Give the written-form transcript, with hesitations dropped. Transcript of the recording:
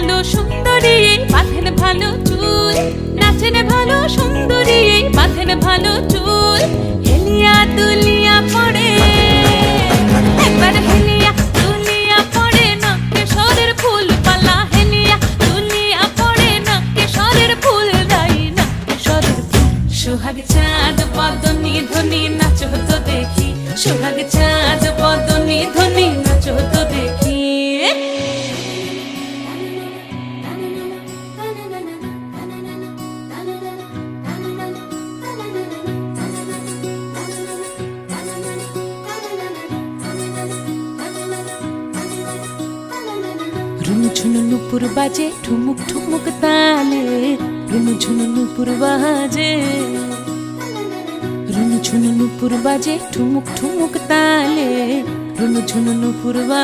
ভালো সুন্দরী বাঁধেন ভালো চুল, নাচেন ভালো সুন্দরী বাঁধেন ভালো চুল। হেলিয়া দুলিয়া পড়ে একবার হেলিয়া দুলিয়া পড়ে নকেশ্বরের ফুল পালা, হেলিয়া দুলিয়া পড়ে নকেশ্বরের ফুল রাই নকেশ্বরের ফুল। সোহাগ চাঁদ বদনি ধ্বনি নাচো তো দেখি, সোহাগ চাঁদ বদনি ধ্বনি নাচো তো দেখি। রুনু ঝুনু নুপুর বাজে ঠুমুক ঠুমুক তালে, রুনু ঝুনু নুপুর বাজে, রুনু ঝুনু নুপুর বাজে ঠুমুক ঠুমুক তালে, রুনু ঝুনু নুপুর বাজে।